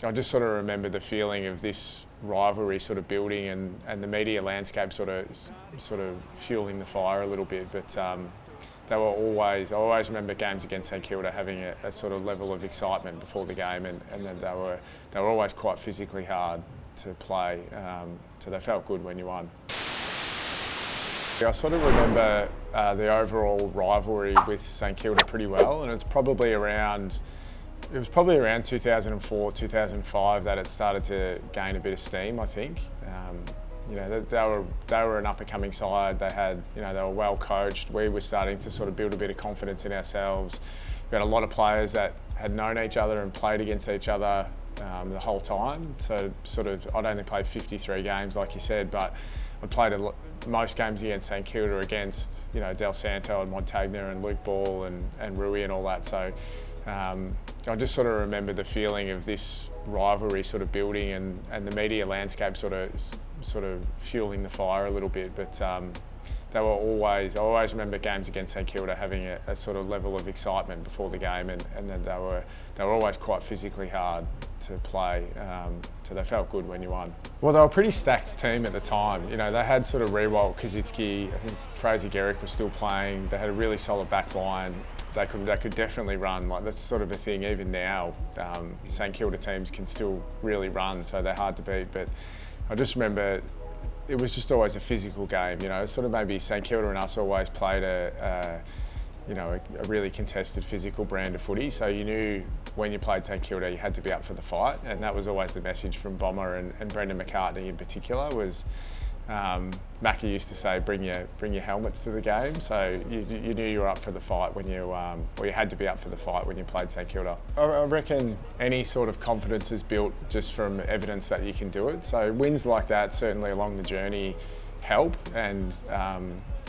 I just sort of remember the feeling of this rivalry sort of building and the media landscape sort of fueling the fire a little bit. But I always remember games against St Kilda having a sort of level of excitement before the game, and then they were always quite physically hard to play. So they felt good when you won. I sort of remember the overall rivalry with St Kilda pretty well, and it was probably around 2004, 2005 that it started to gain a bit of steam, I think. They were an up-and-coming side. They were well coached. We were starting to sort of build a bit of confidence in ourselves. We had a lot of players that had known each other and played against each other the whole time. So I'd only played 53 games, like you said, but I played most games against St Kilda, against Del Santo and Montagna and Luke Ball and Rui and all that. So I just sort of remember the feeling of this rivalry sort of building and the media landscape sort of fueling the fire a little bit. But I always remember games against St Kilda having a sort of level of excitement before the game, and then they were always quite physically hard to play. So they felt good when you won. Well, they were a pretty stacked team at the time. They had sort of Rewalt, Kazitsky, I think Fraser Garrick was still playing. They had a really solid back line. They could definitely run. Like, that's sort of a thing. Even now, St Kilda teams can still really run, so they're hard to beat. But I just remember it was just always a physical game. Sort of maybe St Kilda and us always played a really contested, physical brand of footy. So you knew when you played St Kilda, you had to be up for the fight, and that was always the message from Bomber and Brendan McCartney in particular. Was Mackie used to say, bring your helmets to the game. So you knew you were up for the fight when you had to be up for the fight when you played St Kilda. I reckon any sort of confidence is built just from evidence that you can do it. So wins like that certainly along the journey help, and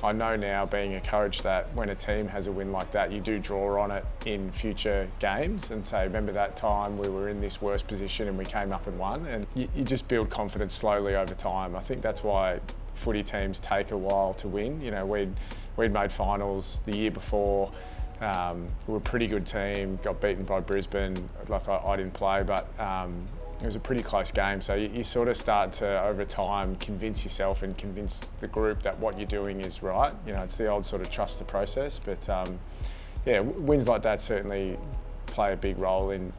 I know now, being a coach, that when a team has a win like that, you do draw on it in future games and say, remember that time we were in this worst position and we came up and won. And you just build confidence slowly over time. I think that's why footy teams take a while to win. We'd made finals the year before. We were a pretty good team, got beaten by Brisbane. Like, I didn't play, but it was a pretty close game. So you sort of start to, over time, convince yourself and convince the group that what you're doing is right. It's the old sort of trust the process. But wins like that certainly play a big role in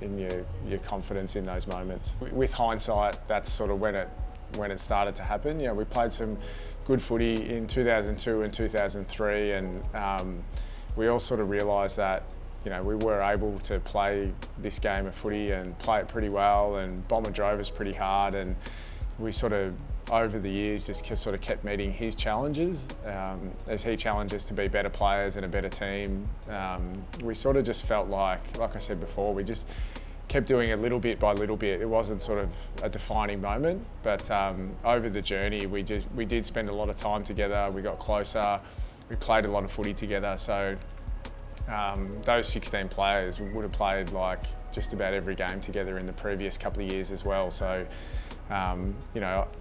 your confidence in those moments. With hindsight, that's sort of when it started to happen. We played some good footy in 2002 and 2003, and we all sort of realised that we were able to play this game of footy and play it pretty well, and Bomber drove us pretty hard, and we sort of, over the years, just sort of kept meeting his challenges as he challenged us to be better players and a better team. We sort of just felt like I said before, we just kept doing it little bit by little bit. It wasn't sort of a defining moment, but over the journey, we did spend a lot of time together. We got closer. We played a lot of footy together. So those 16 players would have played like just about every game together in the previous couple of years as well. So, I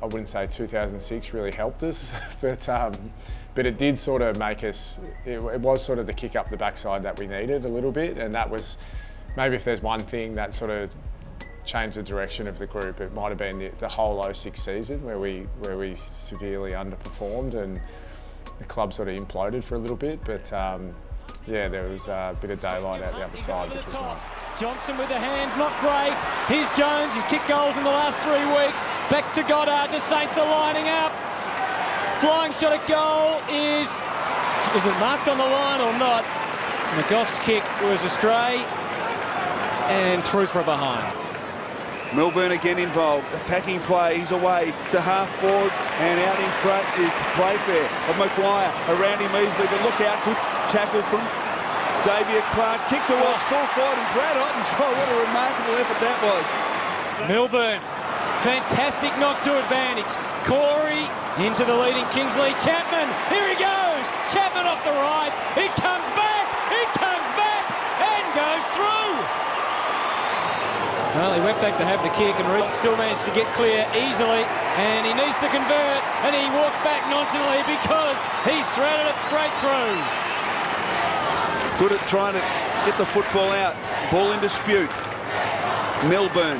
wouldn't say 2006 really helped us, but it did sort of make us, it was sort of the kick up the backside that we needed a little bit. And that was, maybe if there's one thing that sort of changed the direction of the group, it might have been the whole 06 season where we severely underperformed and the club sort of imploded for a little bit. But there was a bit of daylight out the other side, which was nice. Johnson with the hands, not great. Here's Jones, he's kicked goals in the last 3 weeks. Back to Goddard, the Saints are lining up. Flying shot at goal is it marked on the line or not? McGough's kick was astray and through for a behind. Milburn again involved, attacking play, he's away to half forward, and out in front is Playfair of Maguire, around him easily, but look out, good tackle from Xavier Clark, kick towards full forward, and Brad Ottenshaw, what a remarkable effort that was. Milburn, fantastic knock to advantage. Corey into the leading Kingsley. Chapman, here he goes, Chapman off the right, it comes back, and goes through. Well, he went back to have the kick and Reed still managed to get clear easily, and he needs to convert, and he walks back nonchalantly because he's threaded it straight through. Good at trying to get the football out. Ball in dispute. Milburn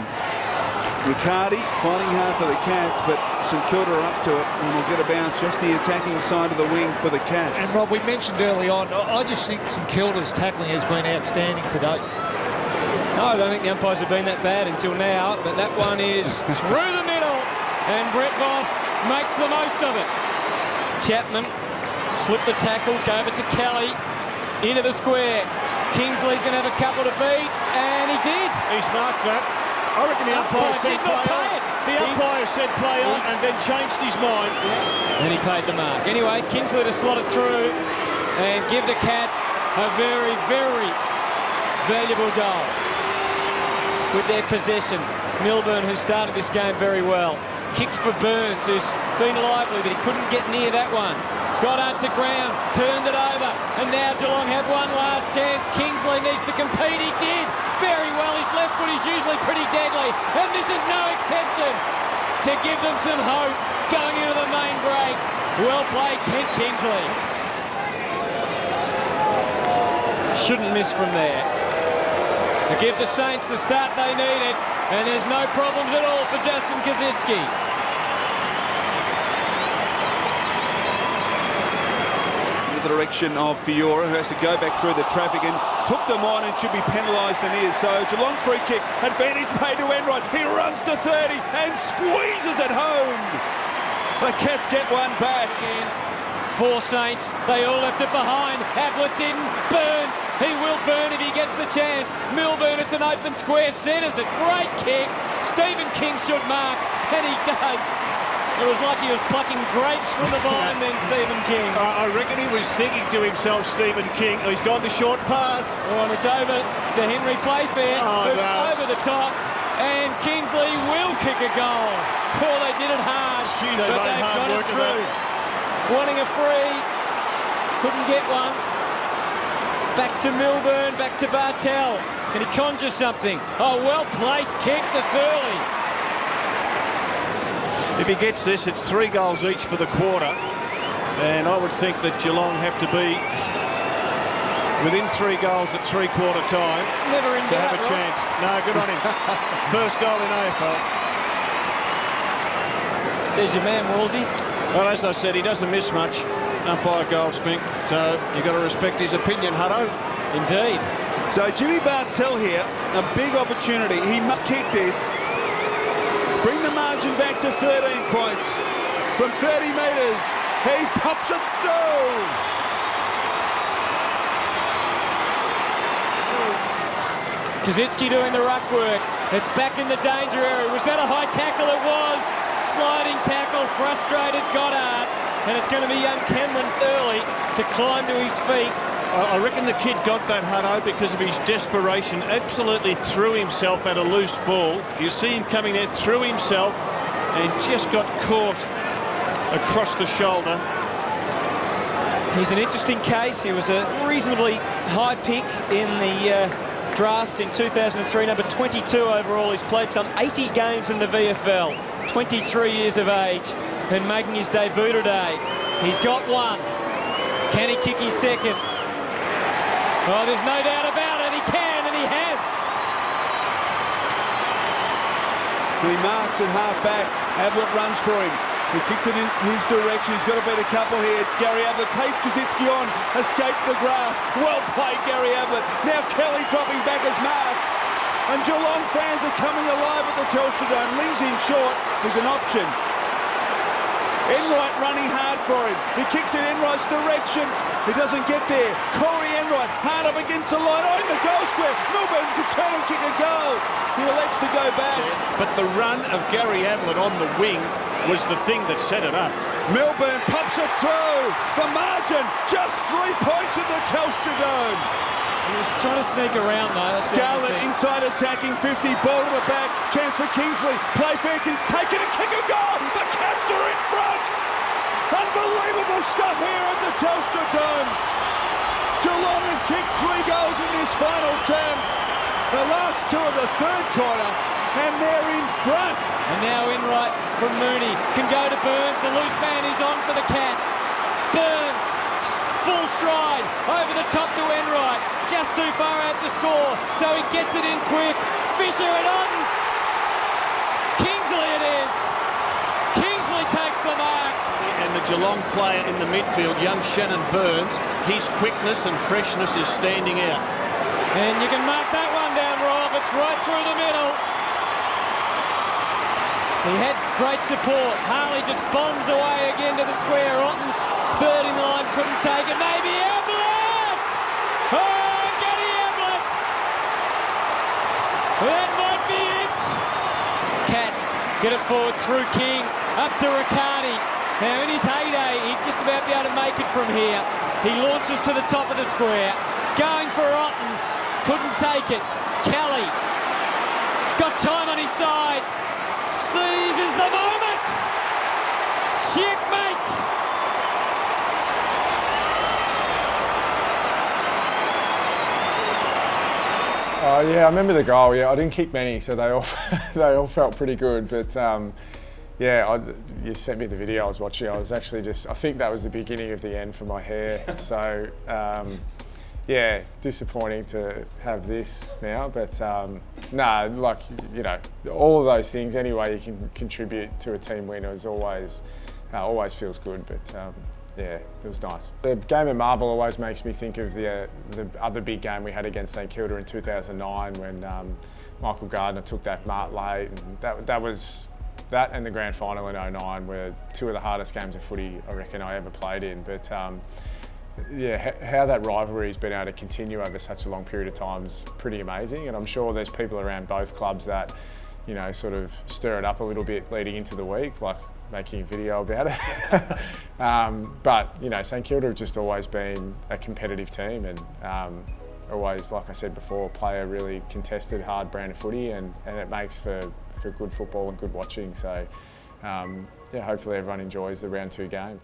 Riccardi finding hard for the Cats, but St Kilda are up to it, and we'll get a bounce just the attacking side of the wing for the Cats. And Rob, we mentioned early on, I just think St Kilda's tackling has been outstanding today. No, I don't think the umpires have been that bad until now, but that one is through the middle, and Brett Voss makes the most of it. Chapman slipped the tackle, gave it to Kelly, into the square. Kingsley's going to have a couple to beat, and he did. He's marked that. I reckon the umpire said play on. The umpire said play on and then changed his mind. And he paid the mark. Anyway, Kingsley to slot it through and give the Cats a very, very valuable goal with their possession. Milburn, who started this game very well. Kicks for Burns, who's been lively, but he couldn't get near that one. Goddard to ground, turned it over, and now Geelong have one last chance. Kingsley needs to compete. He did very well. His left foot is usually pretty deadly, and this is no exception to give them some hope going into the main break. Well played, Kent Kingsley. Shouldn't miss from there. To give the Saints the start they needed, and there's no problems at all for Justin Koschitzke. The direction of Fiora, who has to go back through the traffic and took them on and should be penalised and is. So Geelong free kick, advantage paid to Enright. He runs to 30 and squeezes it home. The Cats get one back. Four Saints, they all left it behind. Ablett didn't. Burns, he will burn if he gets the chance. Milburn, it's an open square, centres it. Great kick. Stephen King should mark, and he does. It was like he was plucking grapes from the vine then, Stephen King. I reckon he was singing to himself, Stephen King. He's got the short pass. Oh, and it's over to Henry Playfair, over the top. And Kingsley will kick a goal. Oh, they did it hard, They but they've got it through. Wanting a free, couldn't get one. Back to Milburn, back to Bartel. Can he conjure something? Oh, well-placed kick to Thurley. If he gets this, it's 3 goals each for the quarter. And I would think that Geelong have to be within 3 goals at three-quarter time Never in to doubt, have a chance. No, good on him. First goal in AFL. There's your man, Wolsey. Well, as I said, he doesn't miss much, umpire Goldspink. So you've got to respect his opinion, Hutto. Indeed. So Jimmy Bartel here, a big opportunity. He must kick this. Bring the margin back to 13 points. From 30 metres, he pops it through. Koschitzke doing the ruck work. It's back in the danger area. Was that a high tackle? It was. Sliding tackle, frustrated Goddard. And it's going to be young Cameron Thurley to climb to his feet. I reckon the kid got that, Hutto, because of his desperation. Absolutely threw himself at a loose ball. You see him coming there, threw himself, and just got caught across the shoulder. He's an interesting case. He was a reasonably high pick in the draft in 2003, number 22 overall. He's played some 80 games in the VFL, 23 years of age, and making his debut today. He's got one. Can he kick his second? Oh, there's no doubt about it. He can, and he has. He marks at half-back. Ablett runs for him. He kicks it in his direction. He's got to beat a couple here. Gary Ablett takes Koschitzke on. Escaped the grasp. Well played, Gary Ablett. Now Kelly dropping back as marked. And Geelong fans are coming alive at the Telstra Dome. Lings in short. There's an option. Enright running hard for him. He kicks it in Enright's direction. He doesn't get there. Corey Enright hard up against the line. Oh, in the goal square. Milburn could turn and kick a goal. He elects to go back. But the run of Gary Ablett on the wing was the thing that set it up. Milburn pops it through. The margin, just 3 points at the Telstra Dome. He was trying to sneak around, though. Scarlett inside attacking 50. Ball to the back. Chance for Kingsley. Playfair can take it and kick a goal. The Cats are in front. Unbelievable stuff here at the Telstra Dome. Geelong have kicked 3 goals in this final term. The last 2 of the third quarter, and they're in front. And now Enright from Mooney can go to Burns. The loose man is on for the Cats. Burns, full stride, over the top to Enright. Just too far out to score, so he gets it in quick. Fisher and Ottens. Geelong player in the midfield, young Shannon Burns. His quickness and freshness is standing out. And you can mark that one down, Rob. It's right through the middle. He had great support. Harley just bombs away again to the square. Otten's third in line, couldn't take it. Maybe Ablett! Oh, Gary Ablett! That might be it. Cats get it forward through King, up to Riccardi. Now in his heyday, he'd just about be able to make it from here. He launches to the top of the square, going for Otten's, couldn't take it. Kelly got time on his side. Seizes the moment! Checkmate! Oh yeah, I remember the goal. Yeah, I didn't kick many, so they all they all felt pretty good. But yeah, you sent me the video I was watching. I was actually I think that was the beginning of the end for my hair. So yeah, disappointing to have this now, but no, like, you know, all of those things, any way you can contribute to a team win is always feels good, but yeah, it was nice. The game at Marvel always makes me think of the other big game we had against St Kilda in 2009 when Michael Gardner took that mark late, and that and the grand final in 2009 were two of the hardest games of footy I reckon I ever played in, but yeah, how that rivalry's been able to continue over such a long period of time is pretty amazing, and I'm sure there's people around both clubs that, you know, sort of stir it up a little bit leading into the week, like making a video about it. But, you know, St Kilda have just always been a competitive team and always, like I said before, play a really contested, hard brand of footy, and it makes for good football and good watching. So, yeah, hopefully everyone enjoys the round 2 game.